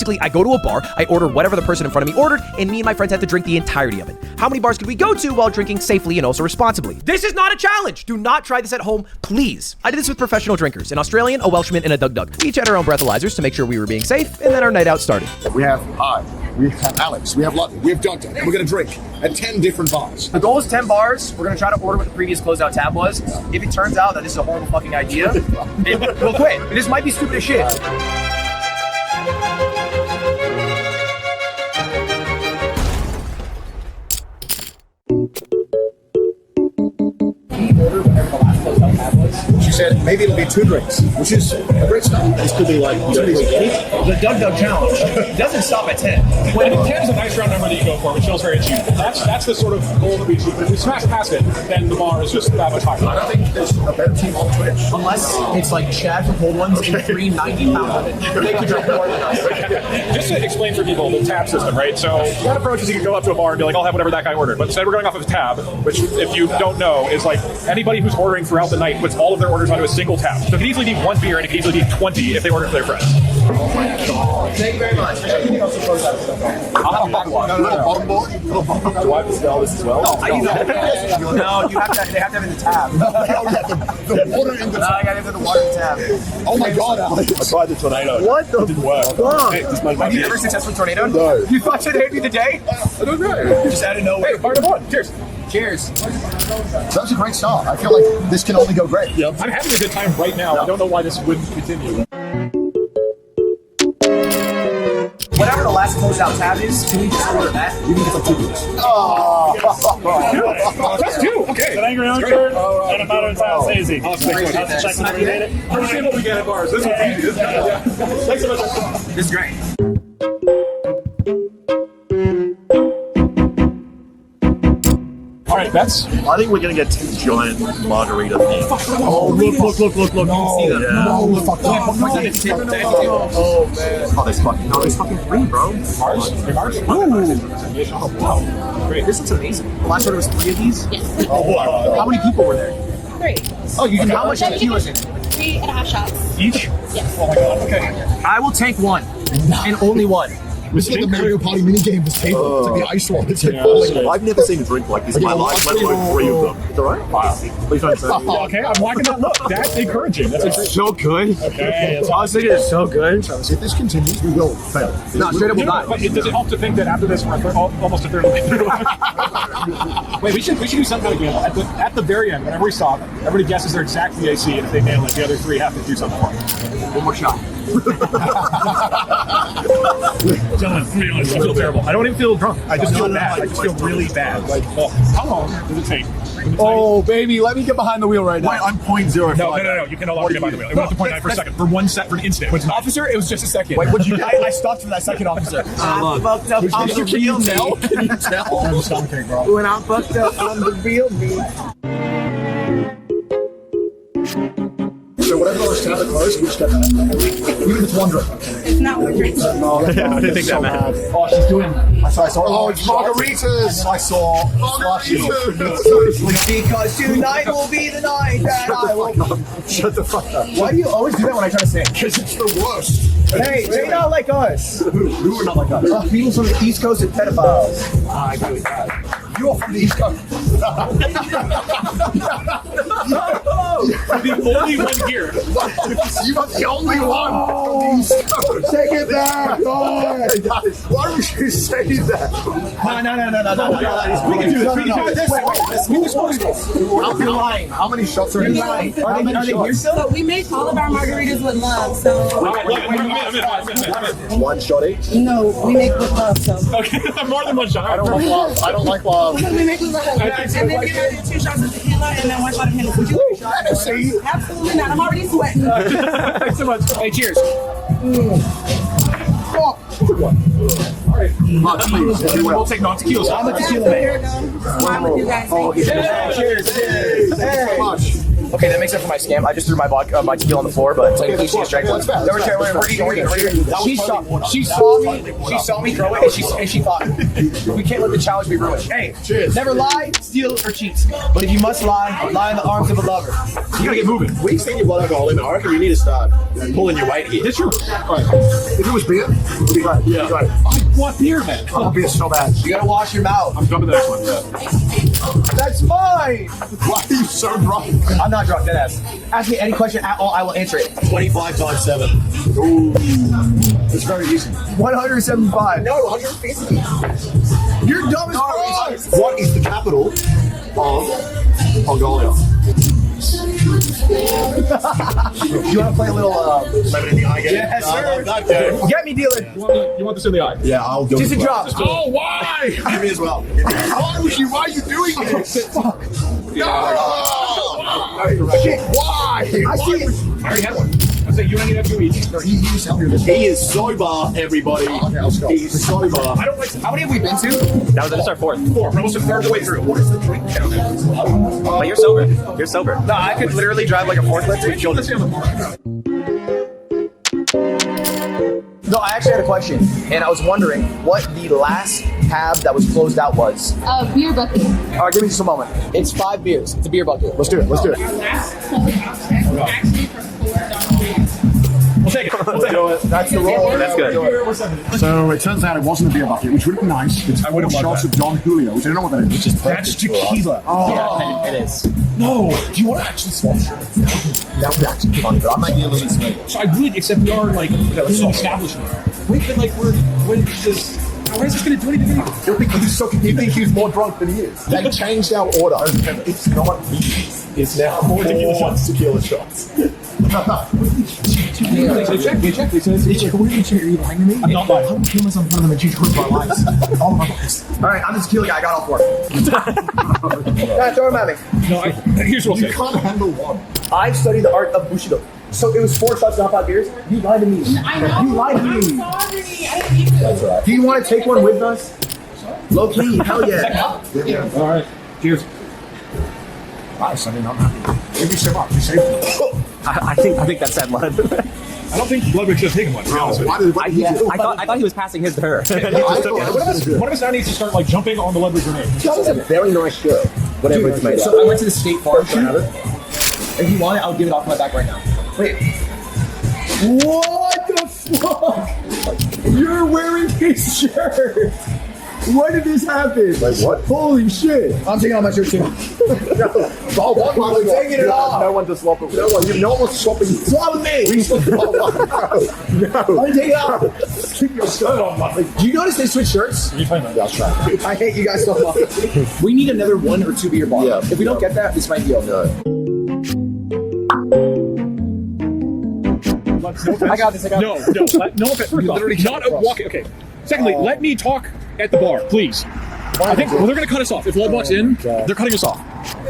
Basically, I go to a bar, I order whatever the person in front of me ordered, and me and my friends had to drink the entirety of it. How many bars could we go to while drinking safely and also responsibly? This is not a challenge! Do not try this at home, please. I did this with professional drinkers, an Australian, a Welshman, and a Dug Dug. We each had our own breathalyzers to make sure we were being safe, and then our night out started. We have I, we have Alex, we have Lutton, we have Dug Dug, and we're gonna drink at 10 different bars. The goal is 10 bars. We're gonna try to order what the previous closeout tab was. If it turns out that this is a horrible fucking idea, we'll quit. This might be stupid as shit. She said maybe it'll be 2 drinks, which is a great start. This could be like The Dug Dug Challenge doesn't stop at 10. When 10 is a nice round number that you go for, which feels very cheap. That's the sort of goal that we achieve. But if we smash past it, then the bar is just that much higher. I don't think there's a better team on Twitch. Unless it's like Chad from Cold Ones and 3 90-pound women. They could drink more than us. Just to explain for people the tab system, right? So one approach is you can go up to a bar and be like, I'll have whatever that guy ordered. But instead we're going off of a tab, which if you don't know is like anybody who's ordering throughout the night puts all of their orders onto a single tab. So it could easily be 1 beer and it could easily be 20 if they order for their friends. Thank you very much. I'll have a bottle of Bottom board? Do I have to spell this as well? No, you have to. They have to have it in the tab. The water in the No, I got into the water tab. Oh my god, Alex. I tried the tornado. What the It didn't work. fuck? Hey, just made my Have you beer. ever successfully tornado? No. You thought you'd hit me today? I don't know. Just out of nowhere. Hey, part of one. Cheers. Cheers. That was a great start. I feel like this can only go great. Yep. I'm having a good time right now. I don't know why this wouldn't continue. Whatever the last closeout tab is, can we just order that? You can get like 2 beers. That's 2. Okay. An angry orchard and a modern style hazy. Thanks so much. Check when we made it. Understand what we get at bars. This is easy. Thanks so much. This is great. All right, bets. I think we're gonna get 2 giant margarita things. Oh, look. No, No, fuck that. Oh man. Oh, there's fucking 3, bro. Ours? Ours? Oh wow. Great. This looks amazing. The last order was 3 of these. Yes. How many people were there? 3. Oh, you can. How much tequila is it? 3.5 shots. Each? Yes. Oh my god. Okay. I will take 1, and only 1. This is like the Mario Party minigame, this table. It's like the ice one. It's like Yeah, falling. that's I've never seen a drink like this in my life, let alone 3 of them. It's alright? Wow. Please don't say Okay, I'm liking that look. That's encouraging. That's encouraging. So good. Okay. That's I was thinking it's so good. If this continues, we will fail. No, straight up will not. But does it help to think that after this, we're almost a third of the way through? Wait, we should do some kind of game. At the very end, whenever we stop, everybody guesses their exact VAC, and if they nail it, the other 3 have to do something for it. One more shot. Gentlemen, to be honest, I feel terrible. I don't even feel drunk. I just feel bad. I just feel really bad. Like, how long does it take? Oh, baby, let me get behind the wheel right now. Wait, I'm 0.05. No. You can no longer get by the wheel. It went up to 0.9 for a second. For 1 set, for an instant. It's not. Officer, it was just a second. Wait, what'd you do? I stopped for that second, officer. I'm fucked up on the real me. Can you tell? I'm stomaching, bro. When I'm fucked up on the real me. So whatever the last tab that closed, we just get that. Even if it's 1 drink. It's not 1 drink. I didn't think that mattered. Oh, she's doing. I saw. Oh, it's margaritas. And I saw slushy. Because tonight will be the night that I will. Shut the fuck up. Why do you always do that when I try to sing? Because it's the worst. Hey, they not like us. Who are not like us? People from the East Coast and pedophiles. I agree with that. You are from the East Coast. The only one here. You are the only one from the East Coast. Take it back, Why would you say that? We can do this. We can do this. Who was supposed to? You're lying. How many shots are in You're there? lying. Are they here still? So we make all of our margaritas with love, so... I'm in. 1 shot each. No, we make with love, so... Okay, more than 1 shot. I don't like love. I don't like love. We make with love. And then you're gonna do 2 shots of tequila and then 1 shot of Hennessy. Would you like a shot? Hennessy? Absolutely not. I'm already sweating. Thanks so much. Hey, cheers. Please, if you will. We'll take non-tequila. I'm a tequila man. Why would you guys Oh, make yeah. Cheers. Thank you so much. Okay, that makes up for my scam. I just threw my vodka, my tequila on the floor, but please just drank one. No, we're eating. She saw me throw it, and she thought, we can't let the challenge be ruined. Hey, cheers. Never lie, steal, or cheat. But if you must lie in the arms of a lover. You gotta get moving. We've seen your blood alcohol limit. I reckon you need to start pulling your weight here. It's true. If it was beer, it'd be great. Yeah. Great. I want beer, man. Oh, beer's so bad. You gotta wash your mouth. I'm jumping the next one. Yeah. That's mine. Why are you so drunk? I'm not drunk, deadass. Ask me any question at all, I will answer it. 25 times 7. Ooh. It's very easy. 175. No, 150. You're dumb as fuck. What is the capital of Mongolia? You wanna play a little, Lemon in the eye game? Yes, sir. That game. Get me, dealer. You want this in the eye? Yeah, I'll go. Just a drop. Oh, why? Give me as well. Why are you doing this? Fuck. No! Shit, why? I see it. I already had one. I said you only have 2 each. He is sober, everybody. Okay, let's go. He's sober. I don't like. How many have we been to? That was our fourth. 4. We're almost a third of the way through. What is the drink count? But you're sober. You're sober. No, I could literally drive like a forklift to kill this. No, I actually had a question, and I was wondering what the last tab that was closed out was. Beer bucket. All right, give me just a moment. It's 5 beers. It's a beer bucket. Let's do it. Let's do it. Actually for We'll take it. We'll take it. That's the roll. That's good. So it turns out it wasn't a beer bucket, which would have been nice. It's 4 shots of Don Julio, which I don't know what that is. Which is That's tequila. Oh, It is. No. Do you want to actually sponsor? that would actually be funny, but I might be a little bit sweet. So I would, except we are like an establishment. Wait, but like when this. Why is this going to do anything? You think he's more drunk than he is. They changed our order. It's not me. It's now 4 tequila shots. They checked. They said it's I'm not lying. I'm killing myself in front of them and change my lives. All of my lives. All right, I'm the tequila guy. I got all 4. Yeah, throw them at me. No, here's what I'll You say. can't handle one. I've studied the art of Bushido. So it was 4 shots, not 5 beers. You lied to me. I know. You lied to I'm me. sorry. I didn't mean to. Do you want to take one with us? Low key, hell yeah. All right. Cheers. Nice. I mean, I'm happy. Thank you so much. You saved me. I think that's sad blood. I don't think Ludwig should have taken one. To be honest with you. Why did he do I thought he was passing his to her. One of us now needs to start like jumping on the Ludwig grenade. That a very nice shirt. Whatever it's made out. So I went to the State Farm to have it. If you want it, I'll give it off my back right now. Wait. What the fuck? You're wearing his shirt. When did this happen? Like what? Holy shit. I'm taking off my shirt too. I'm taking it off. No one to swap it. No one's swapping. Swap with me. No. I'm taking it off. Keep your shirt on, buddy. Do you notice they switch shirts? You find that? I'll try. I hate you guys so much. We need another 1 or 2 beer bottle. Yeah. If we don't get that, this might be over. I got this. No offense. First off, not a walk. Okay. Secondly, let me talk at the bar, please. I think they're going to cut us off. If Lud walks in, they're cutting us off.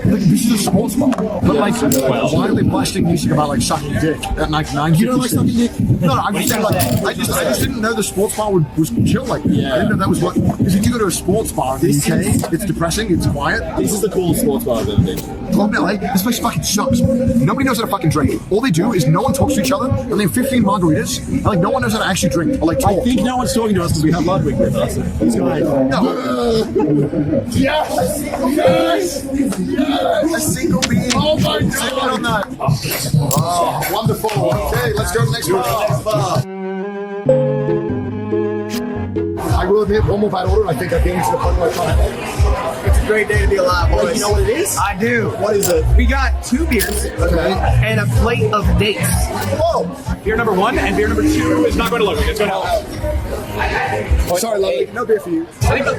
This is a sports bar. But like, why are they blasting music about like sucking dick at like 9:56? You don't like sucking dick? No, I'm just saying like, I just didn't know the sports bar was chill like that. I didn't know that was what. Because if you go to a sports bar in the UK, it's depressing, it's quiet. This is the coolest sports bar I've ever been to. Club LA, this place fucking sucks. Nobody knows how to fucking drink. All they do is no one talks to each other, and they have 15 margaritas, and like no one knows how to actually drink or like talk. I think no one's talking to us because we have Ludwig with us. He's going. No. Yes! Yes! Yes! A single bean. Oh my god! On that. Oh, wonderful. Okay, let's go to the next bar. I will admit, one more bad order. I think I've been to the point where I can't. It's a great day to be alive, boys. You know what it is? I do. What is it? We got 2 beers and a plate of dates. Whoa! Beer number 1 and beer number 2 is not going to Ludwig. It's going to Sorry, Ludwig. No beer for you. I think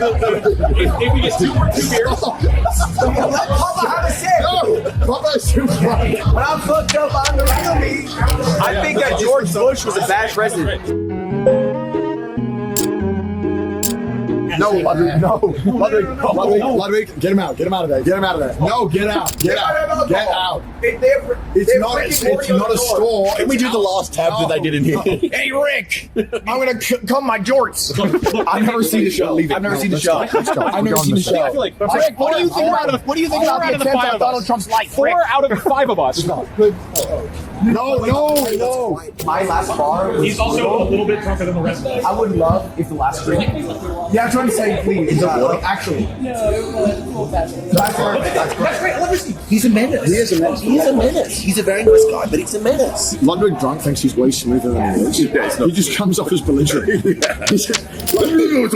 if we get 2 beers, Let Papa have a sip. No! Popeye's too funny. When I'm fucked up, I'm the real me. I think that George Bush was a bad president. No, Ludwig, no. Ludwig, get him out. Get him out of there. Get him out of there. No, get out. Get out. Get out. It's not a store. Can we do the last tab that they did in here? Hey Rick, I'm gonna comb my jorts. I've never seen the show. I've never seen the show. I've never seen the show. I feel like Rick, what do you think about it? What do you think about the attempt at Donald Trump's life? Rick? 4 out of 5 of us. No. My last bar. He's also a little bit drunker than the rest of us. I would love if the last drink. Yeah, I'm trying to say, please. Like, actually. That's great. Obviously, he's a menace. He is a menace. He's a menace. He's a very nice guy, but he's a menace. Ludwig drunk thinks he's way smoother than he is. He just comes off as belligerent. He says, I'm going to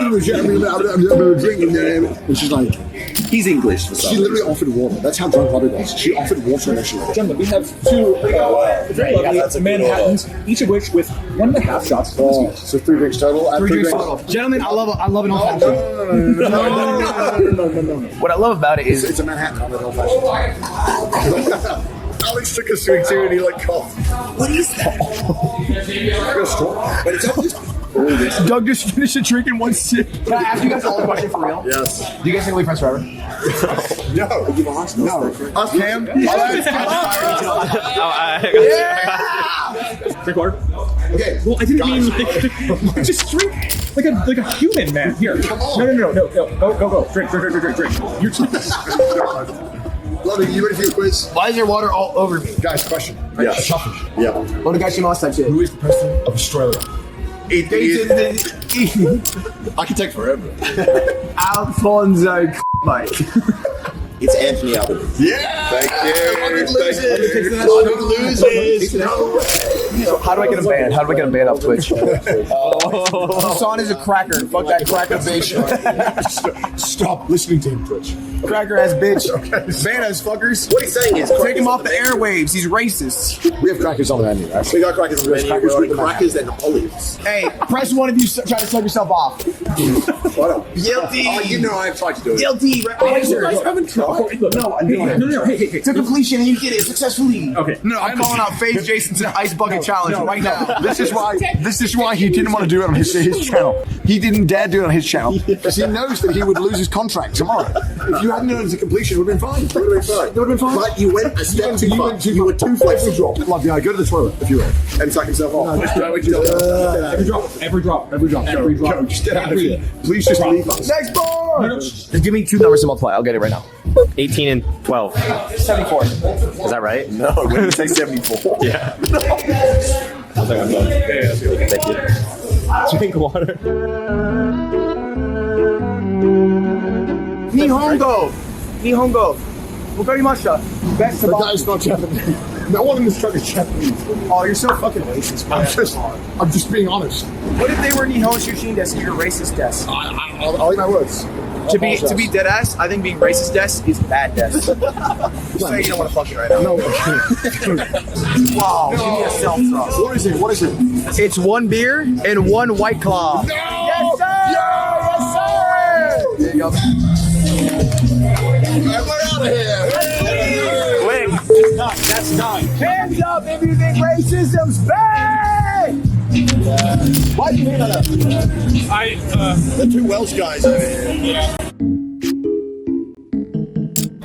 the gym, I'm going to drink. And she's like, He's English for some she literally offered water. That's how drunk Ludwig was. She offered water initially. Gentlemen, we have 2 lovely Manhattans, each of which with 1.5 shots. Oh, so 3 drinks total. 3 drinks total. Gentlemen, I love an old fashioned. No. What I love about it is It's a Manhattan on the old fashioned. Alex took a swig too and he like coughed. what is that? But it's all just Doug just finished a drink in one sip. Can I ask you guys all a question for real? yes. Do you guys think we'll be friends forever? No. Us, Cam? Drink water. Okay. Well, I didn't mean like, just drink like a human, man. Here. Come on. No. Go. Drink. You're Ludwig, you ready for your quiz? Why is there water all over me? Guys, question. Yeah. Yeah. What do guys see last time shit? Who is the president of Australia? I can take forever. Alfonso Mike. It's Anthony Albanese. Yeah! Thank you. Ludwig loses. How do I get him banned? How do I get him banned off Twitch? Hassan is a cracker. Fuck that cracker bitch. Stop listening to him, Twitch. Cracker ass bitch. Ban us, fuckers. What he's saying is, Take him off the airwaves. He's racist. We have crackers on the menu, actually. we got crackers on the menu. Crackers We're with crackers and olives. Hey, press one if you try to suck yourself off. What up? Guilty. Oh, you know I've tried to do it. Guilty. you guys haven't tried. No. Hey. To completion, and you did it successfully. Okay. No, I'm calling out Phase Jason's Ice Bucket Challenge right now. This is why he didn't want to do it on his channel. He didn't dare do it on his channel because he knows that he would lose his contract tomorrow. If you hadn't done it to completion, it would have been fine. It would have been fine. But you went a step too far. You were too flexible. Love the go to the toilet if you will. And suck himself off. Every drop. Go, just get out of here. Please just leave us. Next board. Just give me 2 numbers to multiply. I'll get it right now. 18 and 12. 74. Is that right? No, when you say 74. Yeah. Thank you. Drink water. Nihongo. Wakarimashita. Best But that is not Japanese. No one in this truck is Japanese. Oh, you're so fucking racist, man. I'm just being honest. What if they were Nihon Shushin desu? You're racist desu. I'll eat my words. To be dead ass, I think being racist desu is bad desu. Just say you don't want to fuck it right now. No. Wow, give me a self thrust. What is it? It's 1 beer and 1 White Claw. No! Yes, sir! Yes, sir! There you go. We're out of here! Quick. That's 9. Hands up if you think racism's bad! Why do you mean that? The 2 Welsh guys over here.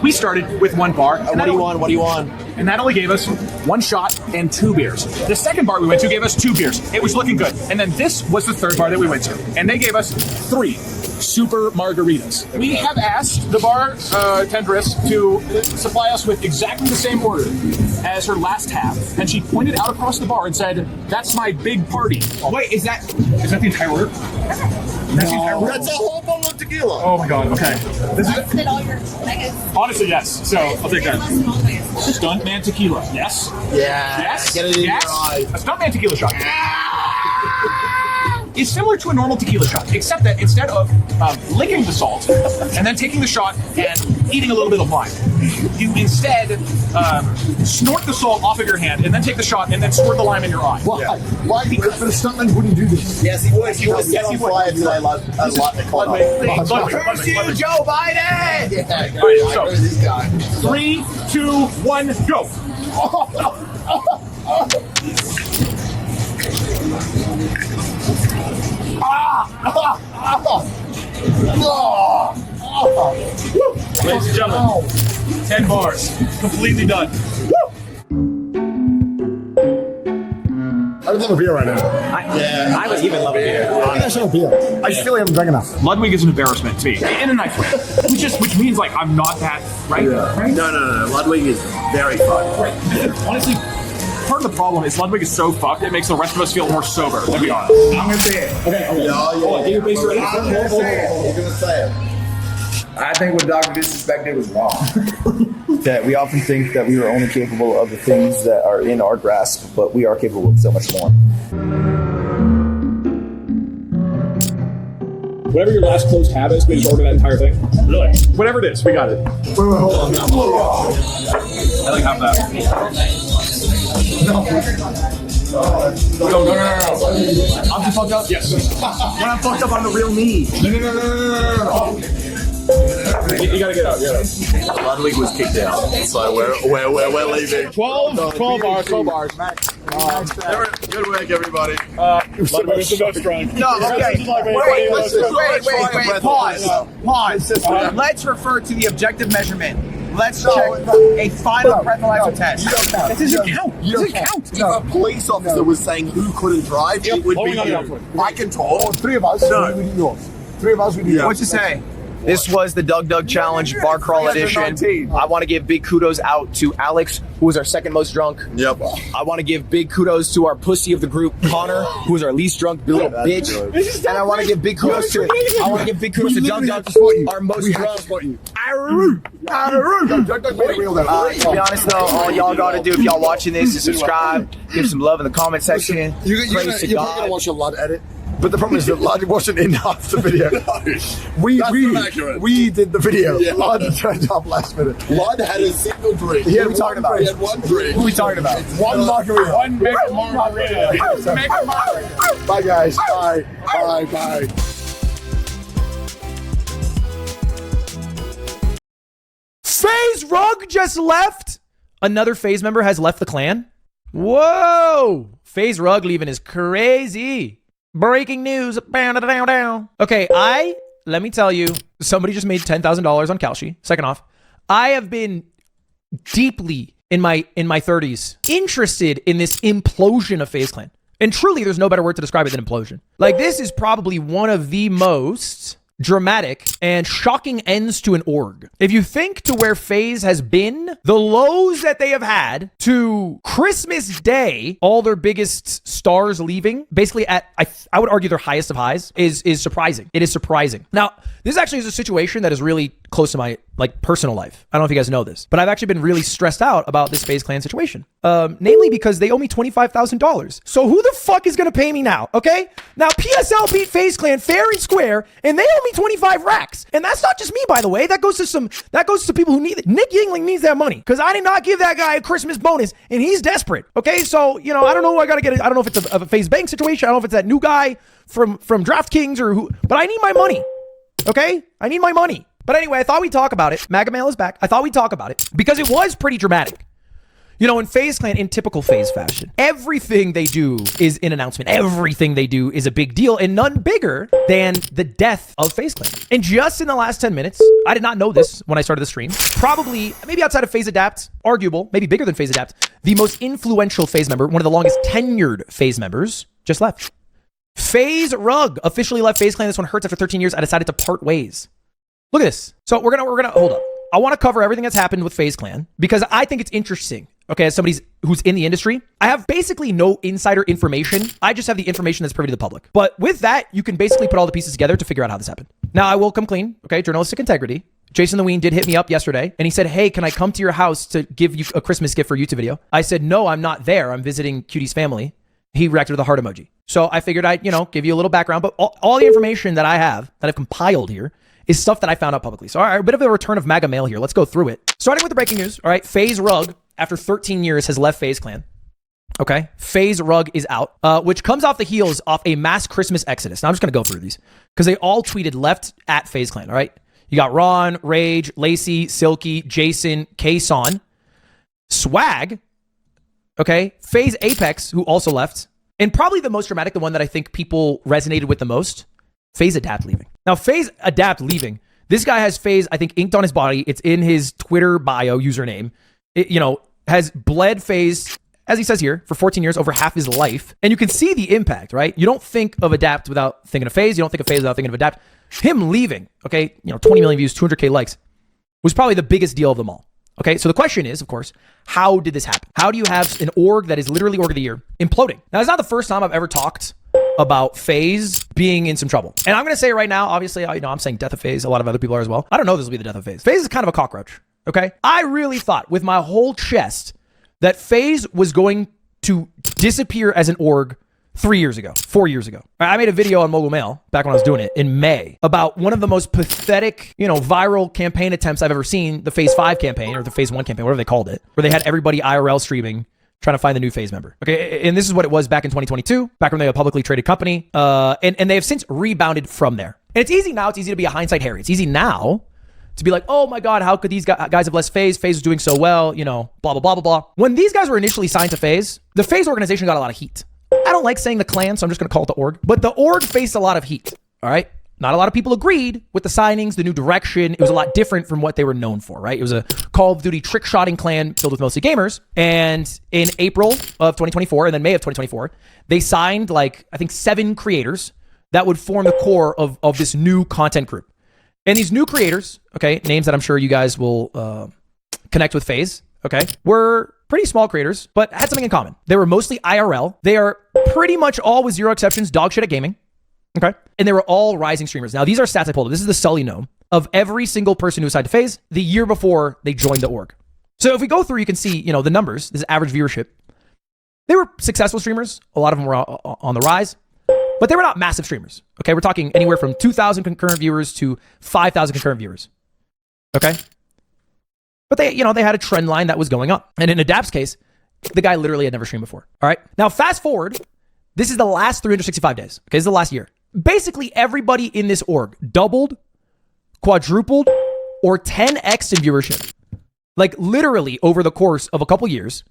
We started with 1 bar. What do you want? And that only gave us 1 shot and 2 beers. The second bar we went to gave us 2 beers. It was looking good. And then this was the third bar that we went to. And they gave us 3 super margaritas. We have asked the bar tendress to supply us with exactly the same order as her last half. And she pointed out across the bar and said, "That's my big party." Wait, is that Is that the entire order? That's the entire order? That's a whole bottle of tequila. Oh my god, okay. This is, Spit all your nuggets. honestly, yes. So I'll take that. Listen always. Stuntman tequila. Yes. Yeah. Yes. Get it in yes. your eye. A Stuntman tequila shot. Is similar to a normal tequila shot, except that instead of licking the salt and then taking the shot and eating a little bit of lime, you instead snort the salt off of your hand and then take the shot and then squirt the lime in your eye. Why? Why? But a stuntman wouldn't do this. Yes, he would. He would set Yes, he on would. fire today like a collar. Curse you, Joe Biden! Yeah, All right, so- this guy. 3, 2, 1, go. Ladies and gentlemen, 10 bars. Completely done. I would love a beer right now. I would even love it here. I think I should have a beer. I still haven't drank enough. Ludwig is an embarrassment to me, in a nice way. Which means like I'm not that right. Right? No. Ludwig is very fun. Honestly, part of the problem is Ludwig is so fucked. It makes the rest of us feel more sober. To be honest. I'm gonna say it. Okay. Hold on, get your base ready. I'm gonna say it. You're gonna say it. I think what Dr. Disrespect did was wrong. That we often think that we are only capable of the things that are in our grasp, but we are capable of so much more. Whatever your last closed tab is, we just order that entire thing. Really? Whatever it is, we got it. Wait, hold on. I like have that. No. No. I'm too fucked up? Yes. When I'm fucked up, I'm the real me. No. You gotta get out. Ludwig was kicked out, so we're leaving. 12 bars. Good work, everybody. Ludwig is the most drunk. No, okay. Wait. Pause. Let's refer to the objective measurement. Let's check a final breathalyzer test. This doesn't count. Count. If a police officer was saying who couldn't drive, it would be you. I can talk. Three of us. No. We do yours. Three of us. We do yours. What'd you say? This was the Doug Challenge Bar Crawl Edition. I want to give big kudos out to Alex, who was our second most drunk. Yep. I want to give big kudos to our pussy of the group, Connor, who is our least drunk little bitch. And I want to give big kudos to Doug, our most drunk. To To be honest though, all y'all gotta do if y'all watching this is subscribe, give some love in the comment section. You're Praise to probably gonna God. watch a Lud edit. But the problem is that Lud wasn't in half the video. We did the video. Yeah. Lud turned up last minute. Lud had a single drink. He had one drink. He had one drink. Who are we talking about? One margarita. One big margarita. Bye guys. Bye. FaZe Rug just left. Another FaZe member has left the clan. Whoa. FaZe Rug leaving is crazy. Breaking news. Okay, let me tell you, somebody just made $10,000 on Kalshi. Second off, I have been deeply in my 30s interested in this implosion of FaZe Clan. And truly, there's no better word to describe it than implosion. Like, this is probably one of the most dramatic and shocking ends to an org. If you think to where FaZe has been, the lows that they have had to Christmas Day, all their biggest stars leaving, basically at, I would argue their highest of highs, is surprising. It is surprising. Now, this actually is a situation that is really close to my personal life. I don't know if you guys know this, but I've actually been really stressed out about this FaZe Clan situation. Namely because they owe me $25,000. So who the fuck is gonna pay me now? Okay? Now PSL beat FaZe Clan fair and square, and they owe me 25 racks. And that's not just me, by the way. That goes to people who need it. Nick Yingling needs that money because I did not give that guy a Christmas bonus, and he's desperate. Okay, so I don't know. I gotta get it. I don't know if it's a FaZe Bank situation. I don't know if it's that new guy from DraftKings or who, but I need my money. Okay, I need my money. But anyway, I thought we'd talk about it. Magamail is back. I thought we'd talk about it because it was pretty dramatic. In FaZe Clan, in typical FaZe fashion, everything they do is an announcement. Everything they do is a big deal, and none bigger than the death of FaZe Clan. And just in the last 10 minutes, I did not know this when I started the stream, probably, maybe outside of FaZe Adapt, arguable, maybe bigger than FaZe Adapt, the most influential FaZe member, one of the longest tenured FaZe members, just left. FaZe Rug officially left FaZe Clan. This one hurts. After 13 years, I decided to part ways. Look at this. So we're gonna hold up. I want to cover everything that's happened with FaZe Clan because I think it's interesting. Okay, as somebody who's in the industry, I have basically no insider information. I just have the information that's privy to the public. But with that, you can basically put all the pieces together to figure out how this happened. Now, I will come clean. Okay, journalistic integrity. Jason the Ween did hit me up yesterday, and he said, "Hey, can I come to your house to give you a Christmas gift for a YouTube video?" I said, "No, I'm not there. I'm visiting Cutie's family." He reacted with a heart emoji. So I figured I'd, give you a little background, but all the information that I have, that I've compiled here, is stuff that I found out publicly. So all right, a bit of a return of Maga Mail here. Let's go through it. Starting with the breaking news. All right, FaZe Rug, after 13 years, has left FaZe Clan. Okay, FaZe Rug is out, which comes off the heels of a mass Christmas exodus. Now I'm just gonna go through these because they all tweeted left at FaZe Clan. All right, you got Ron, Rage, Lacey, Silky, Jason, K-Son, Swag. Okay, FaZe Apex, who also left, and probably the most dramatic, the one that I think people resonated with the most, FaZe Adapt leaving. Now, FaZe Adapt leaving, This guy has FaZe, I think, inked on his body. It's in his Twitter bio username. It, has bled FaZe, as he says here, for 14 years, over half his life. And you can see the impact, right? You don't think of Adapt without thinking of FaZe. You don't think of FaZe without thinking of Adapt. Him leaving, okay, 20 million views, 200K likes, was probably the biggest deal of them all. Okay, so the question is, of course, how did this happen? How do you have an org that is literally org of the year imploding? Now, it's not the first time I've ever talked about FaZe being in some trouble. And I'm going to say right now, obviously, I'm saying death of FaZe. A lot of other people are as well. I don't know if this will be the death of FaZe. FaZe is kind of a cockroach, okay? I really thought with my whole chest that FaZe was going to disappear as an org 4 years ago. I made a video on Mogul Mail back when I was doing it in May about one of the most pathetic, viral campaign attempts I've ever seen, the Phase 5 campaign or the Phase 1 campaign, whatever they called it, where they had everybody IRL streaming trying to find the new FaZe member. Okay, and this is what it was back in 2022, back when they were a publicly traded company, and they have since rebounded from there. And it's easy to be a hindsight Harry. It's easy now to be like, oh my God, how could these guys have left FaZe? FaZe was doing so well, blah, blah, blah, blah, blah. When these guys were initially signed to FaZe, the FaZe organization got a lot of heat. I don't like saying the clan, so I'm just going to call it the org. But the org faced a lot of heat, all right? Not a lot of people agreed with the signings, the new direction. It was a lot different from what they were known for, right? It was a Call of Duty trick-shotting clan filled with mostly gamers. And in April of 2024 and then May of 2024, they signed I think 7 creators that would form the core of this new content group. And these new creators, okay, names that I'm sure you guys will connect with FaZe, okay, were pretty small creators, but had something in common. They were mostly IRL. They are pretty much all, with zero exceptions, dog shit at gaming. Okay. And they were all rising streamers. Now, these are stats I pulled up. This is the Sully gnome of every single person who was signed to FaZe the year before they joined the org. So if we go through, you can see, the numbers, this is average viewership. They were successful streamers. A lot of them were on the rise, but they were not massive streamers. Okay. We're talking anywhere from 2,000 concurrent viewers to 5,000 concurrent viewers. Okay. But they had a trend line that was going up. And in Adapt's case, the guy literally had never streamed before. All right. Now, fast forward. This is the last 365 days. Okay. This is the last year. Basically, everybody in this org doubled, quadrupled, or 10x in viewership. Like literally over the course of a couple years,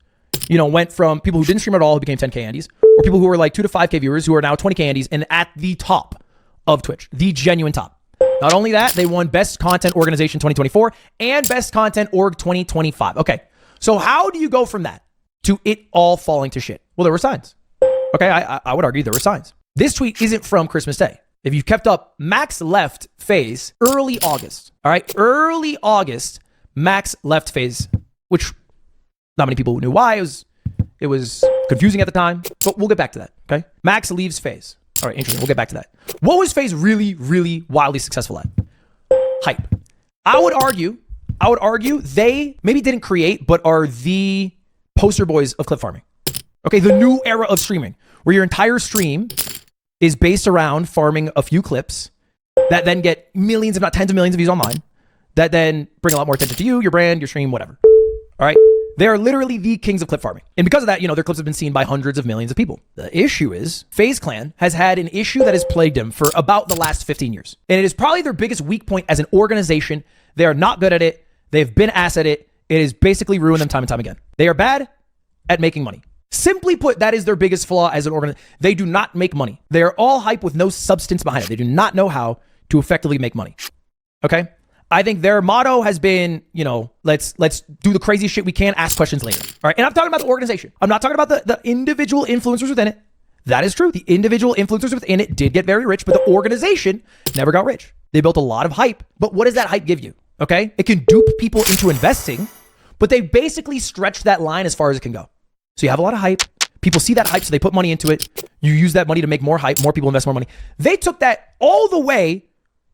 went from people who didn't stream at all who became 10K Andes, or people who were like 2 to 5K viewers who are now 20K Andes and at the top of Twitch, the genuine top. Not only that, they won Best Content Organization 2024 and Best Content Org 2025. Okay, so how do you go from that to it all falling to shit? Well, there were signs. Okay, I would argue there were signs. This tweet isn't from Christmas Day. If you've kept up, Max left FaZe early August. All right, early August, Max left FaZe, which not many people knew why. It was confusing at the time, but we'll get back to that. Okay, Max leaves FaZe. All right, interesting. We'll get back to that. What was FaZe really, really wildly successful at? Hype. I would argue they maybe didn't create, but are the poster boys of clip farming. Okay, the new era of streaming, where your entire stream is based around farming a few clips that then get millions, if not tens of millions of views online, that then bring a lot more attention to you, your brand, your stream, whatever. All right? They are literally the kings of clip farming. And because of that, their clips have been seen by hundreds of millions of people. The issue is FaZe Clan has had an issue that has plagued them for about the last 15 years. And it is probably their biggest weak point as an organization. They are not good at it. They've been ass at it. It has basically ruined them time and time again. They are bad at making money. Simply put, that is their biggest flaw as an organization. They do not make money. They are all hype with no substance behind it. They do not know how to effectively make money. Okay? I think their motto has been, let's do the crazy shit we can, ask questions later. All right. And I'm talking about the organization. I'm not talking about the individual influencers within it. That is true. The individual influencers within it did get very rich, but the organization never got rich. They built a lot of hype. But what does that hype give you? Okay. It can dupe people into investing, but they basically stretched that line as far as it can go. So you have a lot of hype. People see that hype, so they put money into it. You use that money to make more hype. More people invest more money. They took that all the way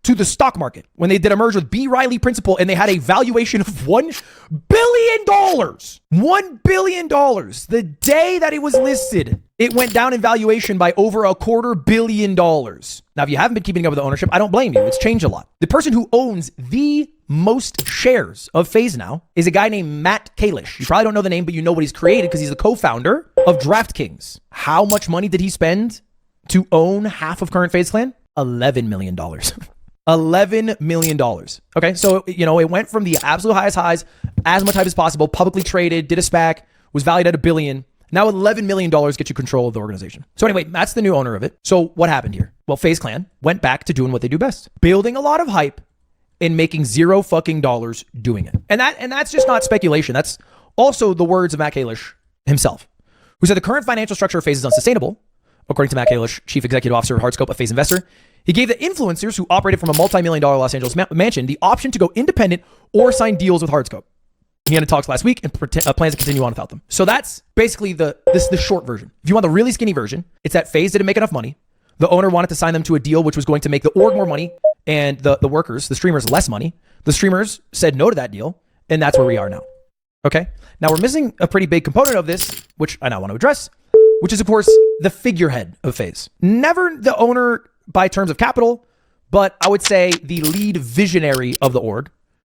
to the stock market when they did a merger with B. Riley Principal and they had a valuation of $1 billion. $1 billion. The day that it was listed, it went down in valuation by over $250 million. Now, if you haven't been keeping up with the ownership, I don't blame you. It's changed a lot. The person who owns the most shares of FaZe now is a guy named Matt Kalish. You probably don't know the name, but you know what he's created because he's the co-founder of DraftKings. How much money did he spend to own half of current FaZe Clan? $11 million. $11 million. Okay, so, it went from the absolute highest highs, as much hype as possible, publicly traded, did a SPAC, was valued at $1 billion. Now $11 million gets you control of the organization. So anyway, that's the new owner of it. So what happened here? Well, FaZe Clan went back to doing what they do best. Building a lot of hype and making zero fucking dollars doing it. And that's just not speculation. That's also the words of Matt Kalish himself, who said the current financial structure of FaZe is unsustainable. According to Matt Kalish, chief executive officer of Hardscope, a FaZe investor, he gave the influencers who operated from a multi-million-dollar Los Angeles mansion the option to go independent or sign deals with Hardscope. He had talks last week and plans to continue on without them. So that's basically the short version. If you want the really skinny version, it's that FaZe didn't make enough money. The owner wanted to sign them to a deal which was going to make the org more money and the workers, the streamers, less money. The streamers said no to that deal, and that's where we are now. Okay? Now we're missing a pretty big component of this, which I now want to address, which is, of course, the figurehead of FaZe. Never the owner by terms of capital, but I would say the lead visionary of the org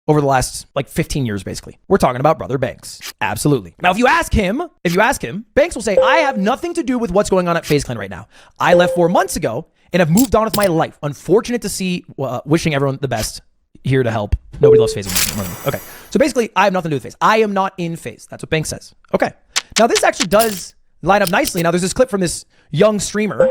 over the last 15 years, basically. We're talking about Brother Banks. Absolutely. Now, if you ask him, Banks will say, I have nothing to do with what's going on at FaZe Clan right now. I left 4 months ago and have moved on with my life. Unfortunate to see, wishing everyone the best. Here to help. Nobody loves FaZe more than me. Okay. So basically, I have nothing to do with FaZe. I am not in FaZe. That's what Banks says. Okay. Now, this actually does line up nicely. Now, there's this clip from this young streamer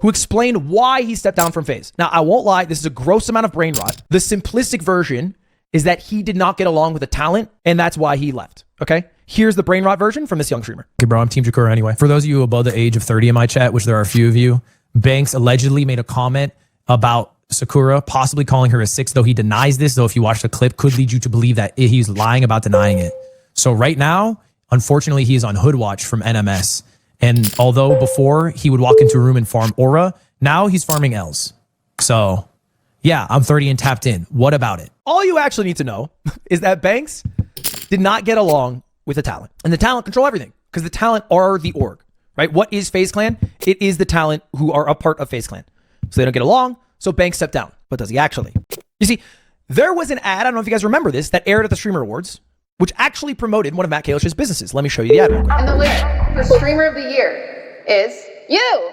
who explained why he stepped down from FaZe. Now, I won't lie. This is a gross amount of brain rot. The simplistic version is that he did not get along with the talent, and that's why he left. Okay? Here's the brain rot version from this young streamer. Okay, bro, I'm Team Jakura anyway. For those of you above the age of 30 in my chat, which there are a few of you, Banks allegedly made a comment about Sakura, possibly calling her a 6, though he denies this, though if you watch the clip, could lead you to believe that he's lying about denying it. So right now, unfortunately, he is on hood watch from NMS. And although before he would walk into a room and farm aura, now he's farming L's. So yeah, I'm 30 and tapped in. What about it? All you actually need to know is that Banks did not get along with the talent. And the talent control everything because the talent are the org, right? What is FaZe Clan? It is the talent who are a part of FaZe Clan. So they don't get along. So Banks stepped down. But does he actually? You see, there was an ad, I don't know if you guys remember this, that aired at the Streamer Awards, which actually promoted one of Matt Kalish's businesses. Let me show you the ad real quick. And the winner for Streamer of the Year is you.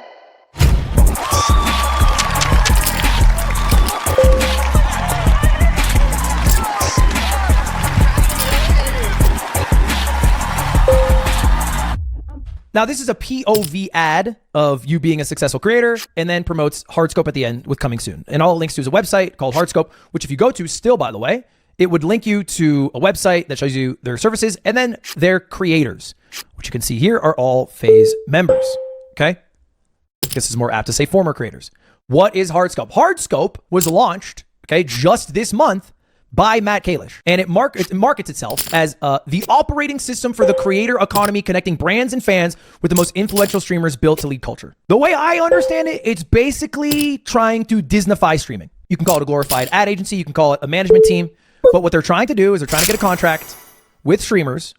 Now, this is a POV ad of you being a successful creator and then promotes Hardscope at the end with coming soon. And all it links to is a website called Hardscope, which if you go to still, by the way, it would link you to a website that shows you their services and then their creators, which you can see here are all FaZe members. Okay. This is more apt to say former creators. What is Hardscope? Hardscope was launched, okay, just this month by Matt Kalish. And it markets itself as the operating system for the creator economy, connecting brands and fans with the most influential streamers built to lead culture. The way I understand it, it's basically trying to Disneyfy streaming. You can call it a glorified ad agency. You can call it a management team. But what they're trying to do is they're trying to get a contract with streamers,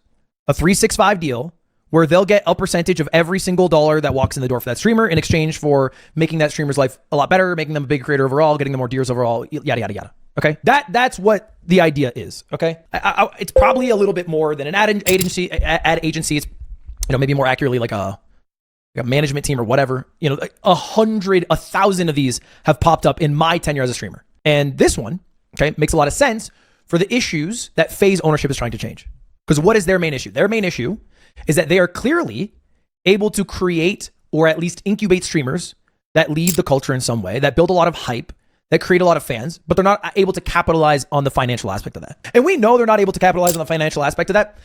a 365 deal, where they'll get a percentage of every single dollar that walks in the door for that streamer in exchange for making that streamer's life a lot better, making them a bigger creator overall, getting them more deals overall, yada, yada, yada. Okay, that's what the idea is. Okay, it's probably a little bit more than an ad agency. It's maybe more accurately like a management team or whatever. Like 100, 1,000 of these have popped up in my tenure as a streamer, and this one, okay, makes a lot of sense for the issues that FaZe ownership is trying to change. Because what is their main issue? Their main issue is that they are clearly able to create or at least incubate streamers that lead the culture in some way, that build a lot of hype, that create a lot of fans, but they're not able to capitalize on the financial aspect of that. And we know they're not able to capitalize on the financial aspect of that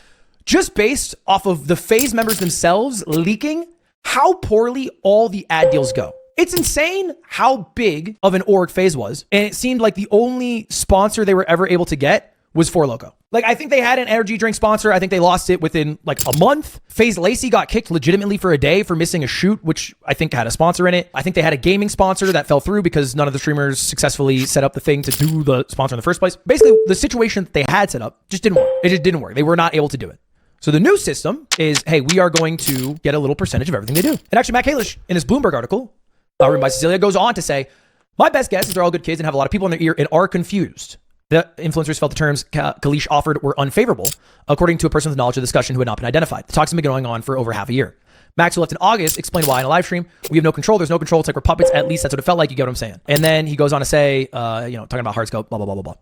just based off of the FaZe members themselves leaking how poorly all the ad deals go. It's insane how big of an org FaZe was. And it seemed like the only sponsor they were ever able to get was Four Loko. Like, I think they had an energy drink sponsor. I think they lost it within like a month. FaZe Lacey got kicked legitimately for a day for missing a shoot, which I think had a sponsor in it. I think they had a gaming sponsor that fell through because none of the streamers successfully set up the thing to do the sponsor in the first place. Basically, the situation that they had set up just didn't work. It just didn't work. They were not able to do it. So the new system is, hey, we are going to get a little percentage of everything they do. And actually, Matt Kalish, in his Bloomberg article, written by Cecilia, goes on to say, my best guess is they're all good kids and have a lot of people in their ear and are confused. The influencers felt the terms Kalish offered were unfavorable, according to a person with knowledge of the discussion who had not been identified. The talks have been going on for over half a year. Max, who left in August, explained why in a live stream. We have no control. There's no control. It's like we're puppets. At least that's what it felt like. You get what I'm saying? And then he goes on to say, talking about Hardscope, blah, blah, blah, blah, blah.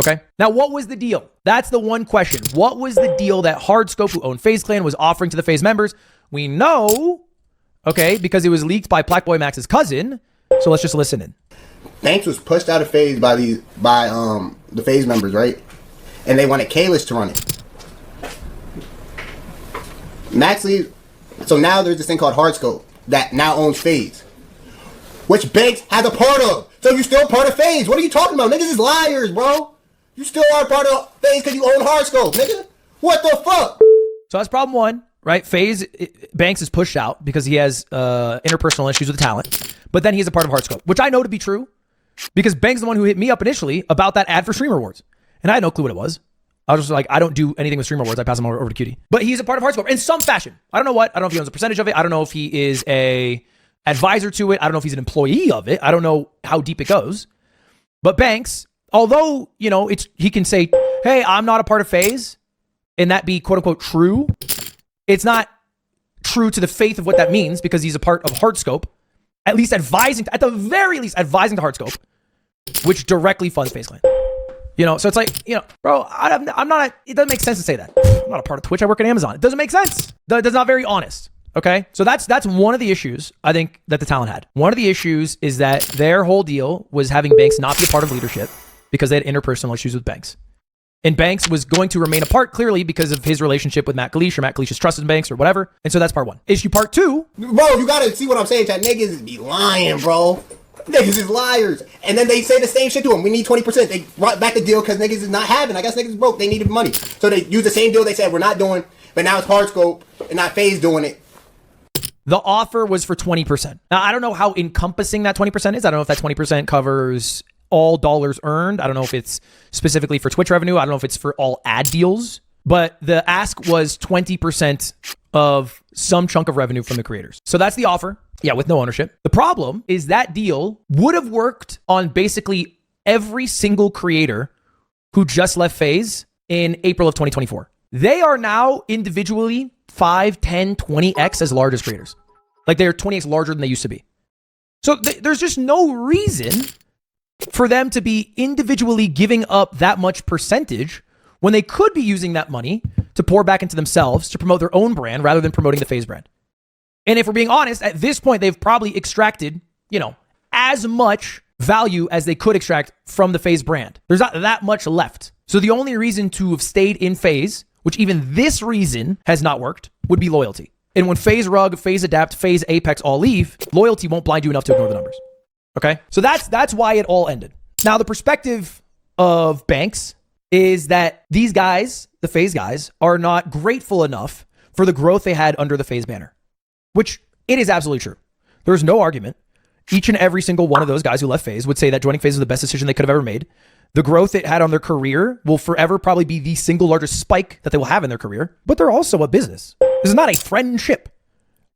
Okay. Now, what was the deal? That's the one question. What was the deal that Hardscope, who owned FaZe Clan, was offering to the FaZe members? We know, okay, because it was leaked by Blackboy Max's cousin. So let's just listen in. Banks was pushed out of FaZe by the FaZe members, right? And they wanted Kalish to run it. Max leaves. So now there's this thing called Hardscope that now owns FaZe, which Banks has a part of. So you still part of FaZe. What are you talking about? Niggas is liars, bro. You still are part of FaZe because you own Hardscope, nigga. What the fuck? So that's problem one, right? FaZe, Banks is pushed out because he has interpersonal issues with the talent. But then he's a part of Hardscope, which I know to be true because Banks is the one who hit me up initially about that ad for Streamer Awards. And I had no clue what it was. I was just like, I don't do anything with Streamer Awards. I pass them over to Cutie. But he's a part of Hardscope in some fashion. I don't know what. I don't know if he owns a percentage of it. I don't know if he is a advisor to it. I don't know if he's an employee of it. I don't know how deep it goes. But Banks, although, you know, he can say, hey, I'm not a part of FaZe, and that be quote unquote true, it's not true to the faith of what that means because he's a part of Hardscope, at least advising, at the very least, advising to Hardscope, which directly funds FaZe Clan. You know, so it's like, you know, bro, I'm not, it doesn't make sense to say that. I'm not a part of Twitch. I work at Amazon. It doesn't make sense. That's not very honest. Okay. So that's one of the issues I think that the talent had. One of the issues is that their whole deal was having Banks not be a part of leadership because they had interpersonal issues with Banks. And Banks was going to remain apart clearly because of his relationship with Matt Kalish or Matt Kalish's trust in Banks or whatever. And so that's part one. Issue part two. Bro, you gotta see what I'm saying, chat. Niggas be lying, bro. Niggas is liars. And then they say the same shit to them. We need 20%. They brought back the deal because niggas is not having. I guess niggas is broke. They needed money. So they use the same deal they said we're not doing, but now it's Hardscope and not FaZe doing it. The offer was for 20%. Now, I don't know how encompassing that 20% is. I don't know if that 20% covers all dollars earned. I don't know if it's specifically for Twitch revenue. I don't know if it's for all ad deals. But the ask was 20% of some chunk of revenue from the creators. So that's the offer. Yeah, with no ownership. The problem is that deal would have worked on basically every single creator who just left FaZe in April of 2024. They are now individually 5, 10, 20x as large as creators. Like they're 20x larger than they used to be. So there's just no reason for them to be individually giving up that much percentage when they could be using that money to pour back into themselves to promote their own brand rather than promoting the FaZe brand. And if we're being honest, at this point, they've probably extracted, you know, as much value as they could extract from the FaZe brand. There's not that much left. So the only reason to have stayed in FaZe, which even this reason has not worked, would be loyalty. And when FaZe Rug, FaZe Adapt, FaZe Apex all leave, loyalty won't blind you enough to ignore the numbers. Okay? So that's why it all ended. Now, the perspective of Banks is that these guys, the FaZe guys, are not grateful enough for the growth they had under the FaZe banner. Which it is absolutely true. There's no argument. Each and every single one of those guys who left FaZe would say that joining FaZe was the best decision they could have ever made. The growth it had on their career will forever probably be the single largest spike that they will have in their career. But they're also a business. This is not a friendship.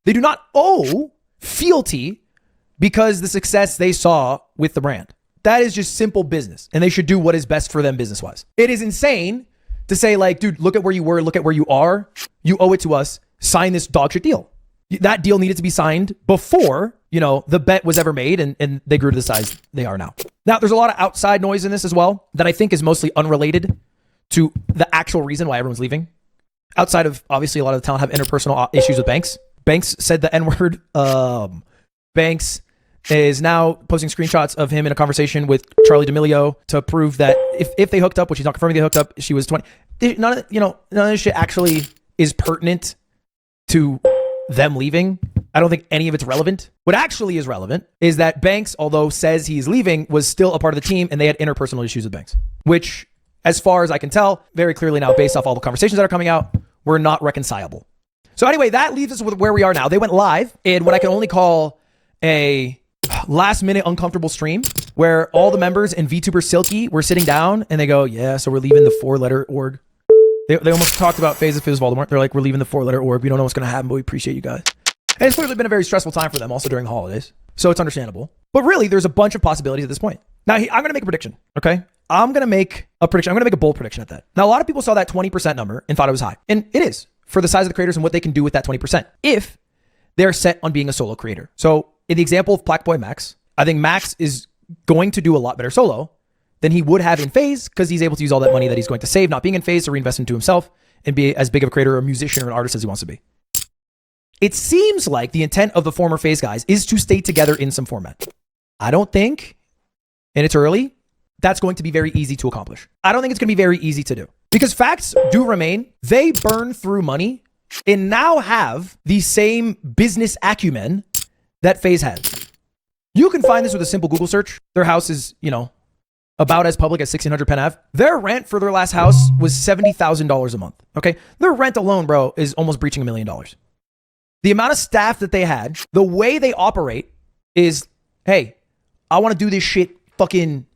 They do not owe fealty because the success they saw with the brand. That is just simple business. And they should do what is best for them business-wise. It is insane to say like, dude, look at where you were, look at where you are. You owe it to us. Sign this dog shit deal. That deal needed to be signed before, you know, the bet was ever made and they grew to the size they are now. Now, there's a lot of outside noise in this as well that I think is mostly unrelated to the actual reason why everyone's leaving. Outside of, obviously, a lot of the talent have interpersonal issues with Banks. Banks said the N-word. Banks is now posting screenshots of him in a conversation with Charlie D'Amelio to prove that if they hooked up, which he's not confirming they hooked up, she was 20. None of this shit actually is pertinent to them leaving. I don't think any of it's relevant. What actually is relevant is that Banks, although says he's leaving, was still a part of the team and they had interpersonal issues with Banks, which, as far as I can tell, very clearly now, based off all the conversations that are coming out, were not reconcilable. So anyway, that leaves us with where we are now. They went live in what I can only call a last minute uncomfortable stream where all the members and VTuber Silky were sitting down and they go, yeah, so we're leaving the 4-letter org. They almost talked about FaZe of Voldemort. They're like, we're leaving the 4-letter org. We don't know what's going to happen, but we appreciate you guys. And it's clearly been a very stressful time for them also during the holidays. So it's understandable. But really, there's a bunch of possibilities at this point. Now, I'm going to make a prediction, okay? I'm going to make a prediction. I'm going to make a bold prediction at that. Now, a lot of people saw that 20% number and thought it was high. And it is for the size of the creators and what they can do with that 20% if they're set on being a solo creator. So in the example of Blackboy Max, I think Max is going to do a lot better solo than he would have in FaZe because he's able to use all that money that he's going to save not being in FaZe to reinvest into himself and be as big of a creator or a musician or an artist as he wants to be. It seems like the intent of the former FaZe guys is to stay together in some format. I don't think, and it's early, that's going to be very easy to accomplish. I don't think it's going to be very easy to do because facts do remain. They burn through money and now have the same business acumen that FaZe has. You can find this with a simple Google search. Their house is, about as public as 1600 Penn Ave. Their rent for their last house was $70,000 a month. Okay. Their rent alone, bro, is almost breaching $1 million. The amount of staff that they had, the way they operate is, hey, I want to do this shit fucking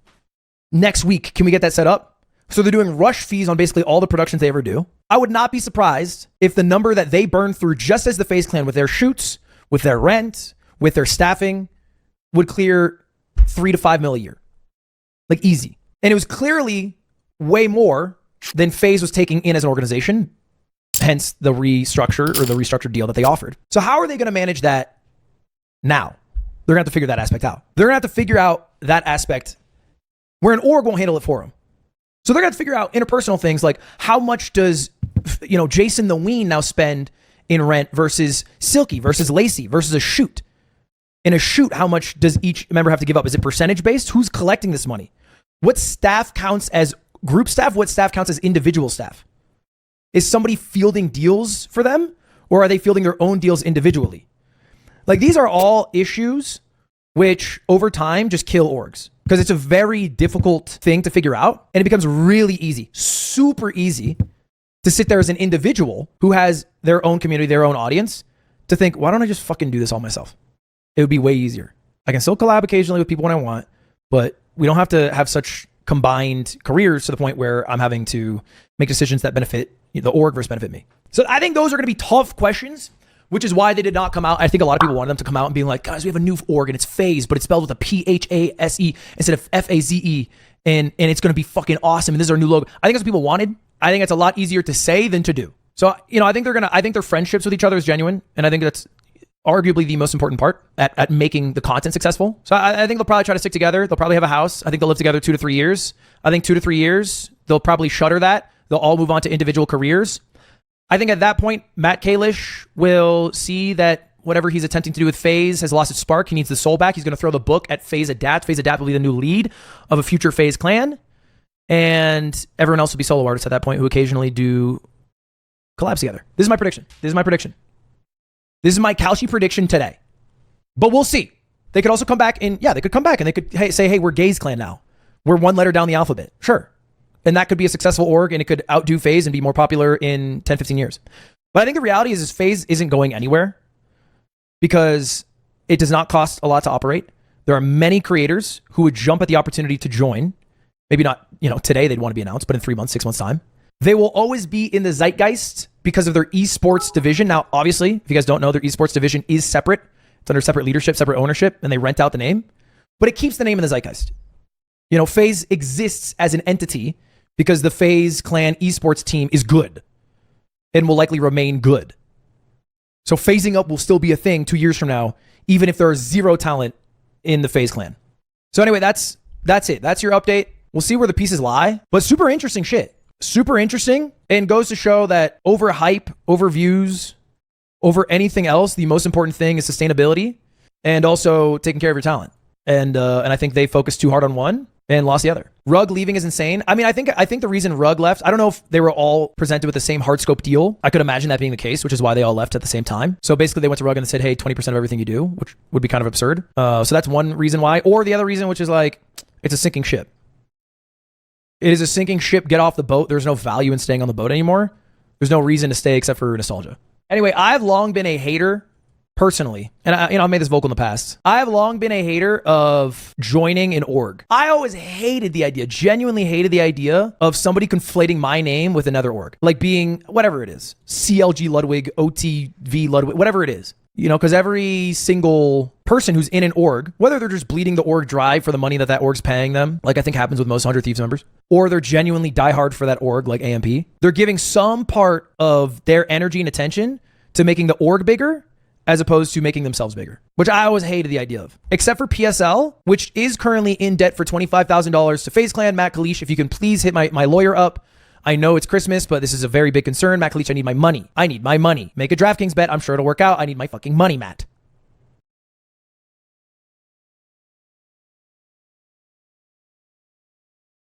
next week. Can we get that set up? So they're doing rush fees on basically all the productions they ever do. I would not be surprised if the number that they burn through just as the FaZe Clan with their shoots, with their rent, with their staffing would clear $3 to $5 million a year. Like easy. And it was clearly way more than FaZe was taking in as an organization, hence the restructured deal that they offered. So how are they going to manage that now? They're going to have to figure that aspect out. They're going to have to figure out that aspect where an org won't handle it for them. So they're going to have to figure out interpersonal things like how much does, Jason the Ween now spend in rent versus Silky versus Lacey versus a shoot. In a shoot, how much does each member have to give up? Is it percentage based? Who's collecting this money? What staff counts as group staff? What staff counts as individual staff? Is somebody fielding deals for them or are they fielding their own deals individually? Like these are all issues which over time just kill orgs because it's a very difficult thing to figure out and it becomes really easy, super easy to sit there as an individual who has their own community, their own audience to think, why don't I just fucking do this all myself? It would be way easier. I can still collab occasionally with people when I want, but we don't have to have such combined careers to the point where I'm having to make decisions that benefit the org versus benefit me. So I think those are going to be tough questions, which is why they did not come out. I think a lot of people wanted them to come out and be like, guys, we have a new org and it's FaZe, but it's spelled with a P-H-A-S-E instead of F-A-Z-E. And it's going to be fucking awesome. And this is our new logo. I think that's what people wanted. I think it's a lot easier to say than to do. So, I think their friendships with each other is genuine. And I think that's arguably the most important part at making the content successful. So I think they'll probably try to stick together. They'll probably have a house. I think they'll live together 2 to 3 years. I think 2 to 3 years, they'll probably shutter that. They'll all move on to individual careers. I think at that point, Matt Kalish will see that whatever he's attempting to do with FaZe has lost its spark. He needs the soul back. He's going to throw the book at FaZe Adapt. FaZe Adapt will be the new lead of a future FaZe clan. And everyone else will be solo artists at that point who occasionally do collabs together. This is my prediction. This is my Kalshi prediction today. But we'll see. They could also come back and they could say, hey, we're Gaze Clan now. We're one letter down the alphabet. Sure. And that could be a successful org and it could outdo FaZe and be more popular in 10, 15 years. But I think the reality is FaZe isn't going anywhere because it does not cost a lot to operate. There are many creators who would jump at the opportunity to join. Maybe not, today they'd want to be announced, but in 3 months, 6 months time. They will always be in the zeitgeist because of their esports division. Now, obviously, if you guys don't know, their esports division is separate. It's under separate leadership, separate ownership, and they rent out the name. But it keeps the name in the zeitgeist. FaZe exists as an entity because the FaZe Clan esports team is good and will likely remain good. So phasing up will still be a thing 2 years from now, even if there is zero talent in the FaZe Clan. So anyway, that's it. That's your update. We'll see where the pieces lie, but super interesting shit. Super interesting and goes to show that over hype, over views, over anything else, the most important thing is sustainability and also taking care of your talent. And I think they focused too hard on one and lost the other. Rug leaving is insane. I mean, I think the reason Rug left, I don't know if they were all presented with the same Hardscope deal. I could imagine that being the case, which is why they all left at the same time. So basically they went to Rug and said, hey, 20% of everything you do, which would be kind of absurd. So that's one reason why. Or the other reason, which is like, it's a sinking ship. It is a sinking ship. Get off the boat. There's no value in staying on the boat anymore. There's no reason to stay except for nostalgia. Anyway, I've long been a hater personally, and I've made this vocal in the past. I have long been a hater of joining an org. I always hated the idea, genuinely hated the idea of somebody conflating my name with another org, like being whatever it is, CLG Ludwig, OTV Ludwig, whatever it is. Because every single person who's in an org, whether they're just bleeding the org dry for the money that org's paying them, like I think happens with most 100 Thieves members, or they're genuinely diehard for that org, like AMP, they're giving some part of their energy and attention to making the org bigger as opposed to making themselves bigger, which I always hated the idea of. Except for PSL, which is currently in debt for $25,000 to FaZe Clan. Matt Kalish, if you can please hit my lawyer up. I know it's Christmas, but this is a very big concern. Matt Kalish, I need my money. I need my money. Make a DraftKings bet. I'm sure it'll work out. I need my fucking money, Matt.